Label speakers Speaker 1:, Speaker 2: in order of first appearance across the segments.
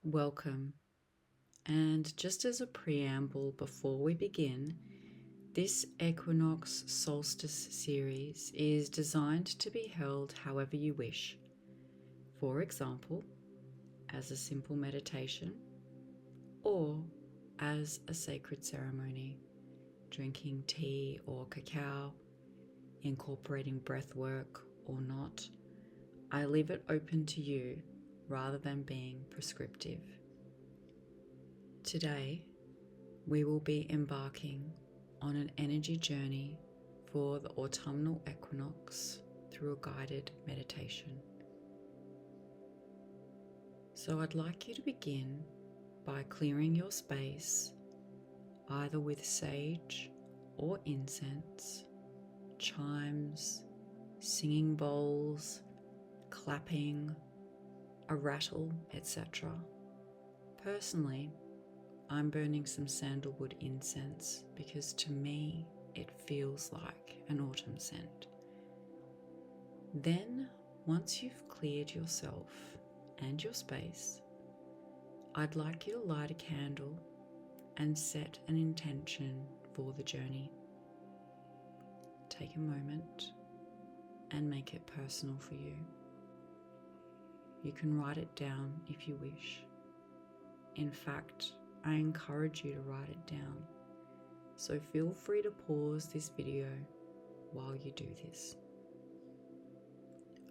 Speaker 1: Welcome, and just as a preamble before we begin, this Equinox Solstice series is designed to be held however you wish. For example, as a simple meditation or as a sacred ceremony, drinking tea or cacao, incorporating breath work or not. I leave it open to you rather than being prescriptive. Today, we will be embarking on an energy journey for the autumnal equinox through a guided meditation. So I'd like you to begin by clearing your space, either with sage or incense, chimes, singing bowls, clapping, a rattle, etc. Personally, I'm burning some sandalwood incense because to me it feels like an autumn scent. Then, once you've cleared yourself and your space, I'd like you to light a candle and set an intention for the journey. Take a moment and make it personal for you. You can write it down if you wish. In fact, I encourage you to write it down, so feel free to pause this video while you do this.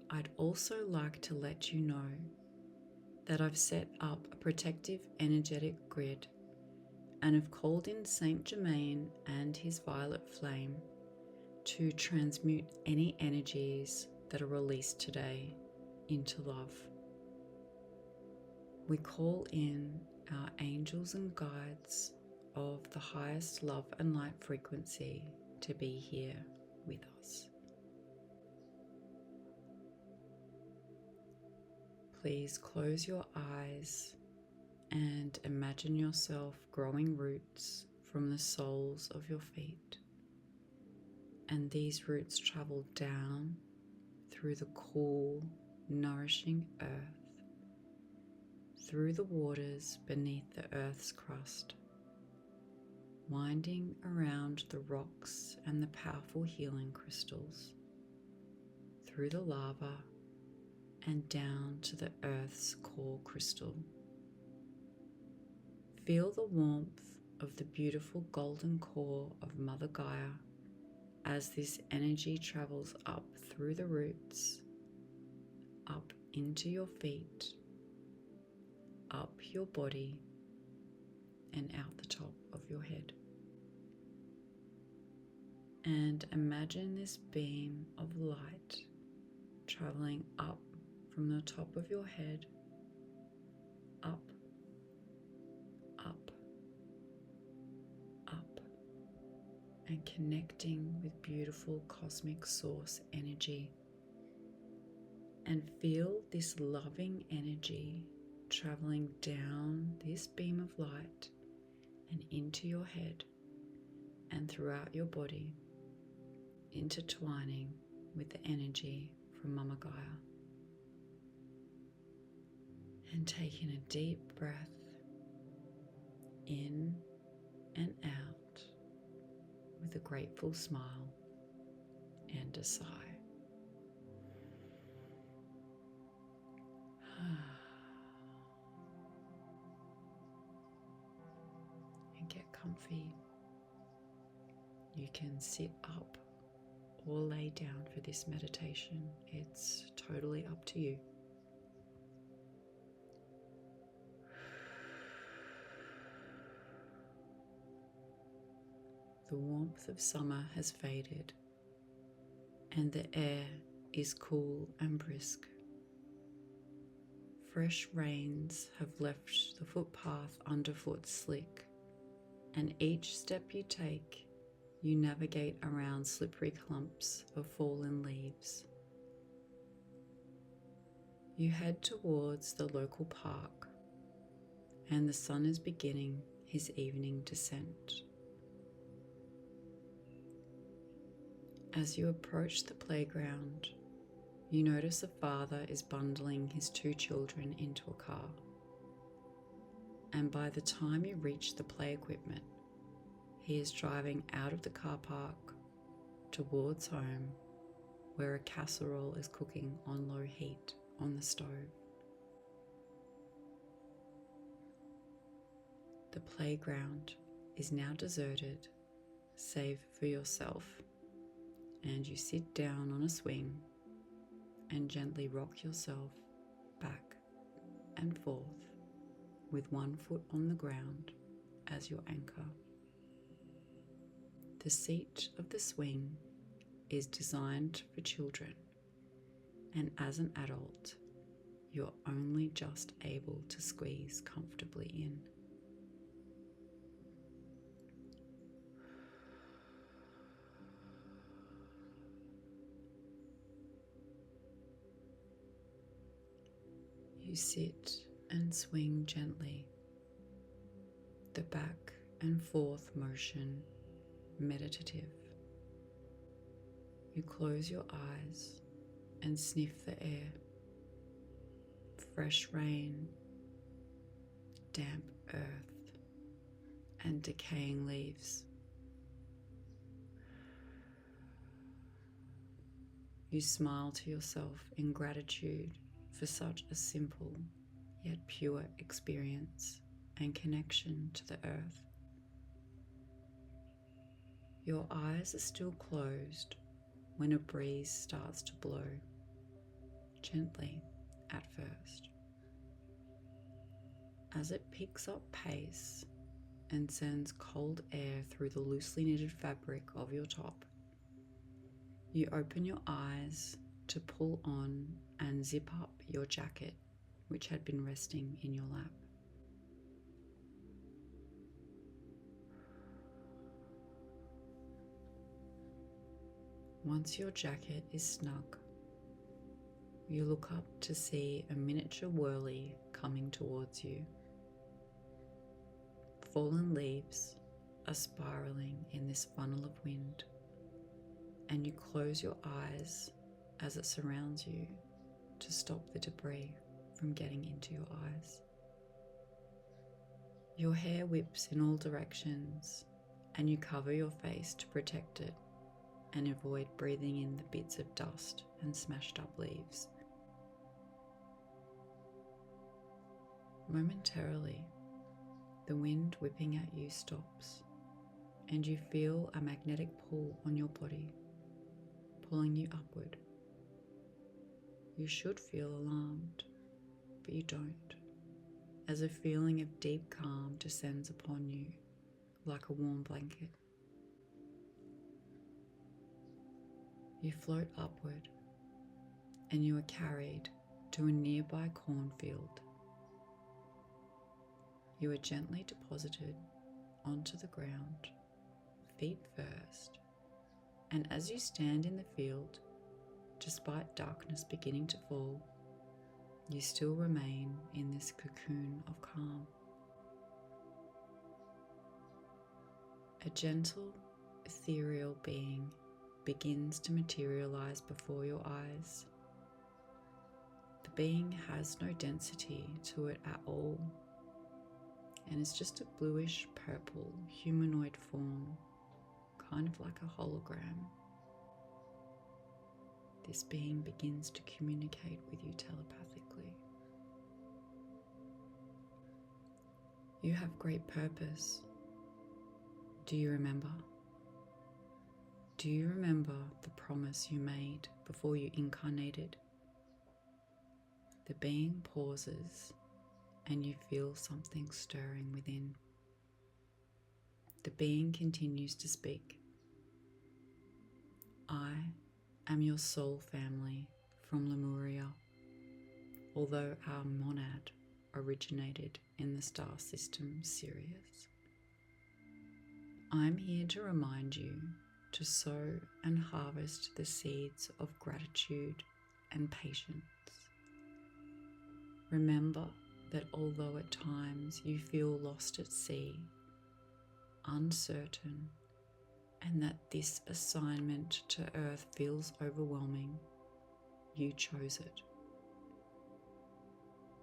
Speaker 1: I'd also like to let you know that I've set up a protective energetic grid and have called in Saint Germain and his violet flame to transmute any energies that are released today into love. We call in our angels and guides of the highest love and light frequency to be here with us. Please close your eyes and imagine yourself growing roots from the soles of your feet. And these roots travel down through the cool, nourishing earth, through the waters beneath the earth's crust, winding around the rocks and the powerful healing crystals, through the lava and down to the earth's core crystal. Feel the warmth of the beautiful golden core of Mother Gaia as this energy travels up through the roots, up into your feet, up your body, and out the top of your head. And imagine this beam of light traveling up from the top of your head, up, up, up, and connecting with beautiful cosmic source energy. And feel this loving energy traveling down this beam of light and into your head and throughout your body, intertwining with the energy from Mama Gaia. And taking a deep breath in and out with a grateful smile and a sigh. And get comfy. You can sit up or lay down for this meditation. It's totally up to you. The warmth of summer has faded, and the air is cool and brisk. Fresh rains have left the footpath underfoot slick, and each step you take, you navigate around slippery clumps of fallen leaves. You head towards the local park, and the sun is beginning his evening descent. As you approach the playground, you notice a father is bundling his two children into a car. and by the time you reach the play equipment, he is driving out of the car park towards home, where a casserole is cooking on low heat on the stove. The playground is now deserted, save for yourself, and you sit down on a swing and gently rock yourself back and forth with one foot on the ground as your anchor. The seat of the swing is designed for children, and as an adult, you're only just able to squeeze comfortably in. You sit and swing gently, the back and forth motion meditative. You close your eyes and sniff the air. Fresh rain, damp earth, and decaying leaves. You smile to yourself in gratitude for such a simple yet pure experience and connection to the earth. Your eyes are still closed when a breeze starts to blow, gently at first. As it picks up pace and sends cold air through the loosely knitted fabric of your top, you open your eyes to pull on and zip up your jacket, which had been resting in your lap. Once your jacket is snug, you look up to see a miniature whirly coming towards you. Fallen leaves are spiraling in this funnel of wind, and you close your eyes as it surrounds you to stop the debris from getting into your eyes. Your hair whips in all directions, and you cover your face to protect it and avoid breathing in the bits of dust and smashed up leaves. Momentarily, the wind whipping at you stops, and you feel a magnetic pull on your body, pulling you upward. You should feel alarmed, but you don't, as a feeling of deep calm descends upon you like a warm blanket. You float upward, and you are carried to a nearby cornfield. You are gently deposited onto the ground, feet first, and as you stand in the field, despite darkness beginning to fall, you still remain in this cocoon of calm. A gentle, ethereal being begins to materialize before your eyes. The being has no density to it at all, and is just a bluish purple humanoid form, kind of like a hologram. This being begins to communicate with you telepathically. You have great purpose. Do you remember? Do you remember the promise you made before you incarnated? The being pauses, and you feel something stirring within. The being continues to speak. I am your soul family from Lemuria, although our monad originated in the star system Sirius. I'm here to remind you to sow and harvest the seeds of gratitude and patience. Remember that although at times you feel lost at sea, uncertain, and that this assignment to Earth feels overwhelming, you chose it.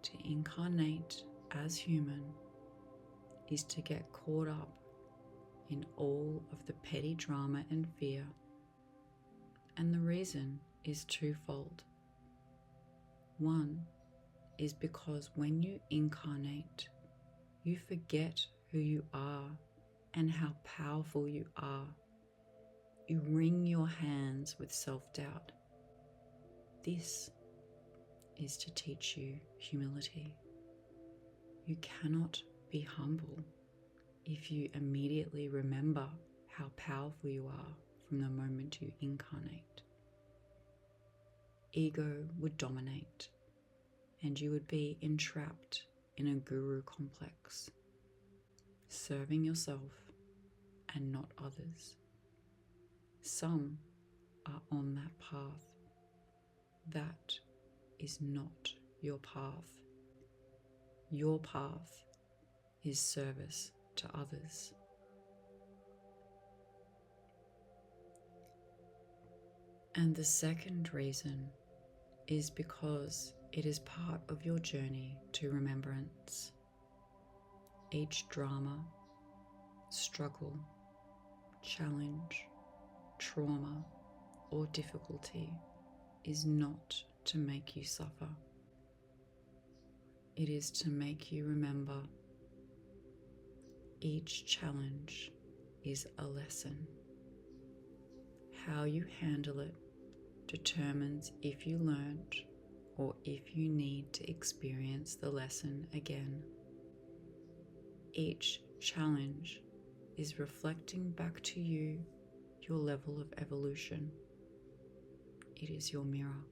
Speaker 1: To incarnate as human is to get caught up in all of the petty drama and fear. And the reason is twofold. One is because when you incarnate, you forget who you are and how powerful you are. You wring your hands with self-doubt. This is to teach you humility. You cannot be humble if you immediately remember how powerful you are from the moment you incarnate. Ego would dominate, and you would be entrapped in a guru complex, serving yourself and not others. Some are on that path. That is not your path. Your path is service to others. And the second reason is because it is part of your journey to remembrance. Each drama, struggle, challenge, trauma, or difficulty is not to make you suffer. It is to make you remember. Each challenge is a lesson. How you handle it determines if you learned or if you need to experience the lesson again. Each challenge is reflecting back to you your level of evolution. It is your mirror,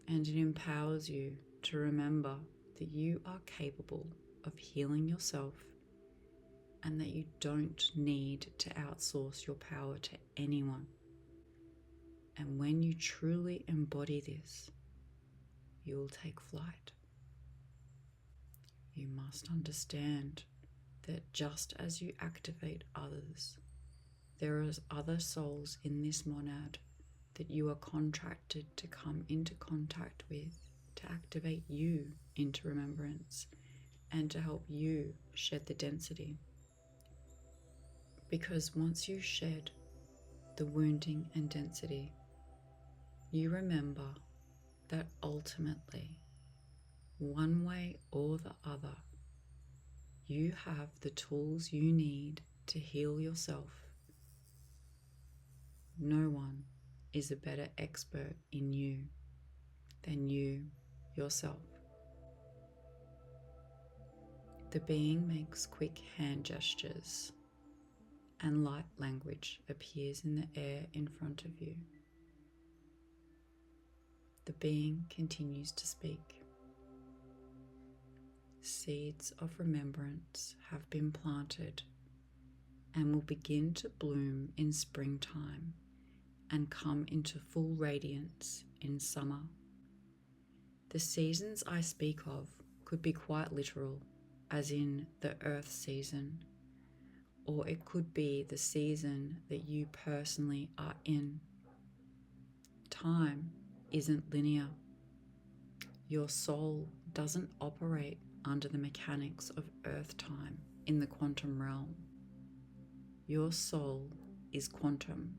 Speaker 1: and it empowers you to remember that you are capable of healing yourself and that you don't need to outsource your power to anyone. And when you truly embody this, you will take flight. You must understand that just as you activate others, there are other souls in this monad that you are contracted to come into contact with to activate you into remembrance and to help you shed the density. Because once you shed the wounding and density, you remember that ultimately, one way or the other, you have the tools you need to heal yourself. No one is a better expert in you than you yourself. The being makes quick hand gestures, and light language appears in the air in front of you. The being continues to speak. Seeds of remembrance have been planted and will begin to bloom in springtime and come into full radiance in summer. The seasons I speak of could be quite literal, as in the earth season, or it could be the season that you personally are in. Time isn't linear. Your soul doesn't operate under the mechanics of earth time in the quantum realm. Your soul is quantum.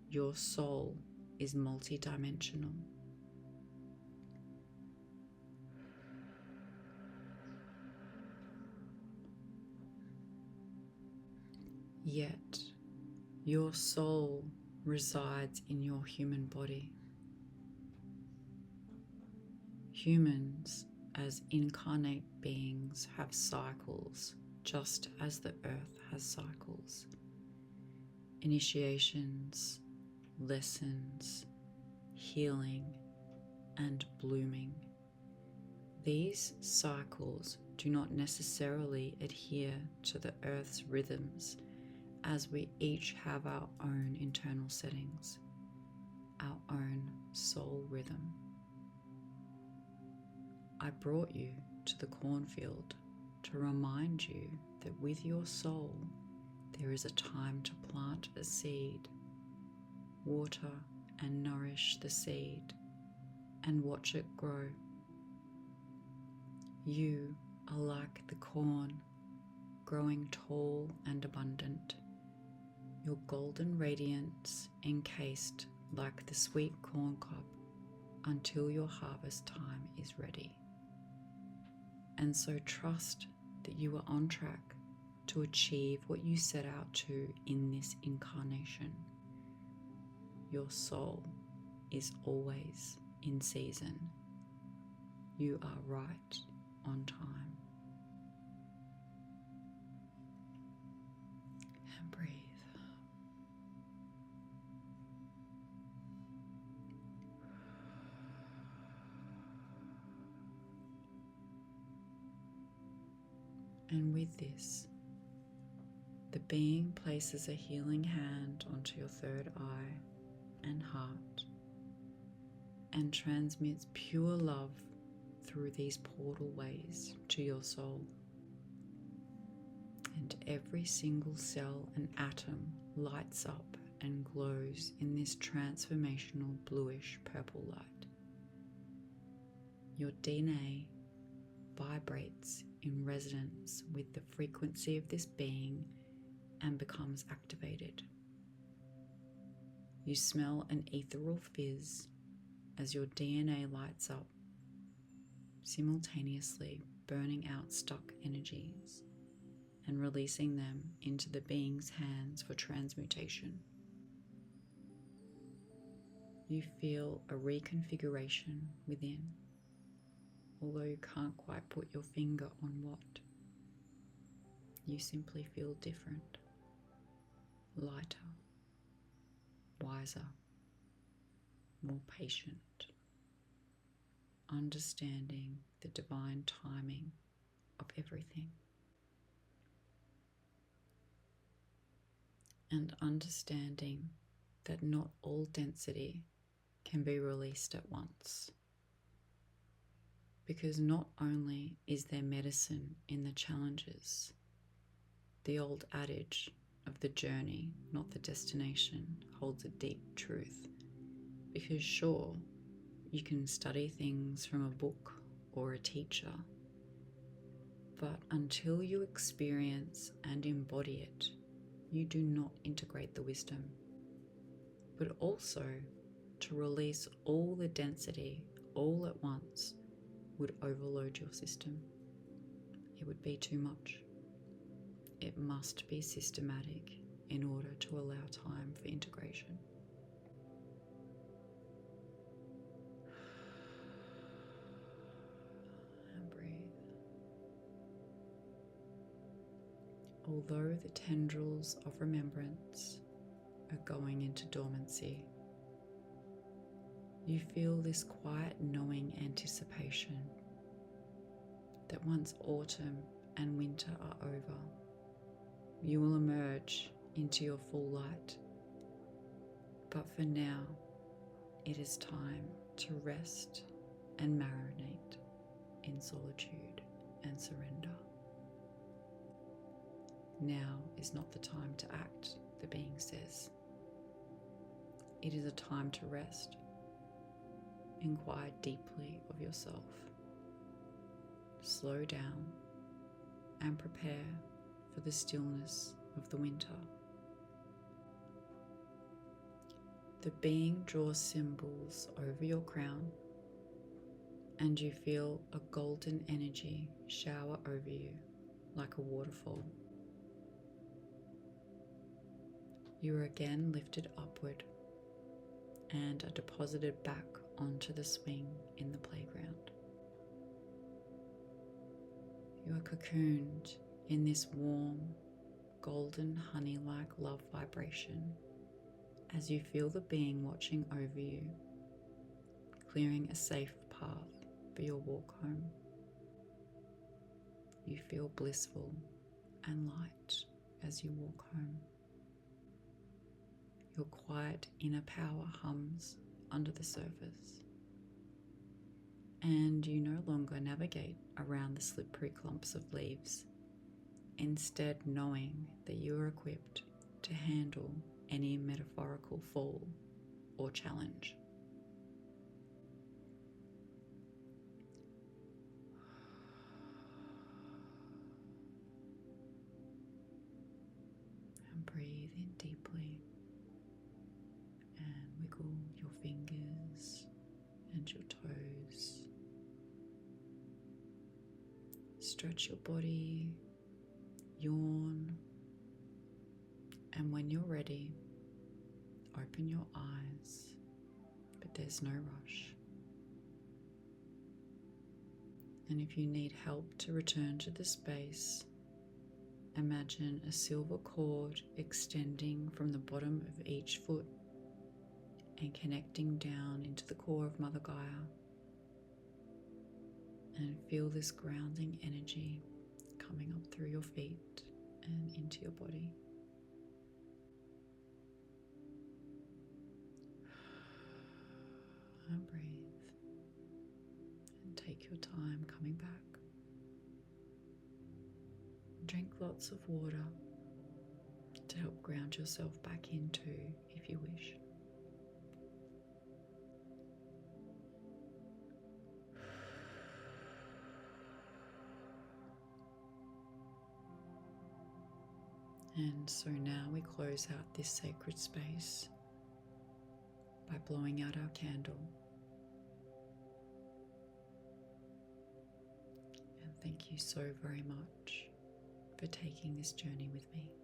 Speaker 1: Your soul is multidimensional. Yet, your soul resides in your human body. Humans, as incarnate beings, have cycles, just as the earth has cycles. Initiations, lessons, healing, and blooming. These cycles do not necessarily adhere to the earth's rhythms, as we each have our own internal settings, our own soul rhythm. I brought you to the cornfield to remind you that with your soul there is a time to plant a seed, water and nourish the seed, and watch it grow. You are like the corn, growing tall and abundant, your golden radiance encased like the sweet corn cob until your harvest time is ready. And so trust that you are on track to achieve what you set out to in this incarnation. Your soul is always in season. You are right on time. And breathe. And with this, the being places a healing hand onto your third eye and heart and transmits pure love through these portal ways to your soul. And every single cell and atom lights up and glows in this transformational bluish purple light. Your DNA vibrates in resonance with the frequency of this being and becomes activated. You smell an ethereal fizz as your DNA lights up, simultaneously burning out stuck energies and releasing them into the being's hands for transmutation. You feel a reconfiguration within, although you can't quite put your finger on what. You simply feel different, lighter, wiser, more patient, understanding the divine timing of everything. And understanding that not all density can be released at once. Because not only is there medicine in the challenges, the old adage of the journey, not the destination, holds a deep truth. Because sure, you can study things from a book or a teacher, but until you experience and embody it, you do not integrate the wisdom. But also, to release all the density all at once would overload your system. It would be too much. It must be systematic in order to allow time for integration. And breathe. Although the tendrils of remembrance are going into dormancy, you feel this quiet knowing anticipation that once autumn and winter are over, you will emerge into your full light. But for now, it is time to rest and marinate in solitude and surrender. Now is not the time to act, the being says. It is a time to rest. Inquire deeply of yourself. Slow down and prepare for the stillness of the winter. The being draws symbols over your crown, and you feel a golden energy shower over you like a waterfall. You are again lifted upward and are deposited back onto the swing in the playground. You are cocooned in this warm, golden honey-like love vibration as you feel the being watching over you, clearing a safe path for your walk home. You feel blissful and light as you walk home. Your quiet inner power hums under the surface, and you no longer navigate around the slippery clumps of leaves, instead knowing that you are equipped to handle any metaphorical fall or challenge. breathe in deeply and wiggle your fingers and your toes. Stretch your body, yawn, and when you're ready, open your eyes, but there's no rush. And if you need help to return to the space, imagine a silver cord extending from the bottom of each foot and connecting down into the core of Mother Gaia. And feel this grounding energy coming up through your feet and into your body. And breathe. And take your time coming back. Drink lots of water to help ground yourself back into if you wish. And so now we close out this sacred space by blowing out our candle. And thank you so very much for taking this journey with me.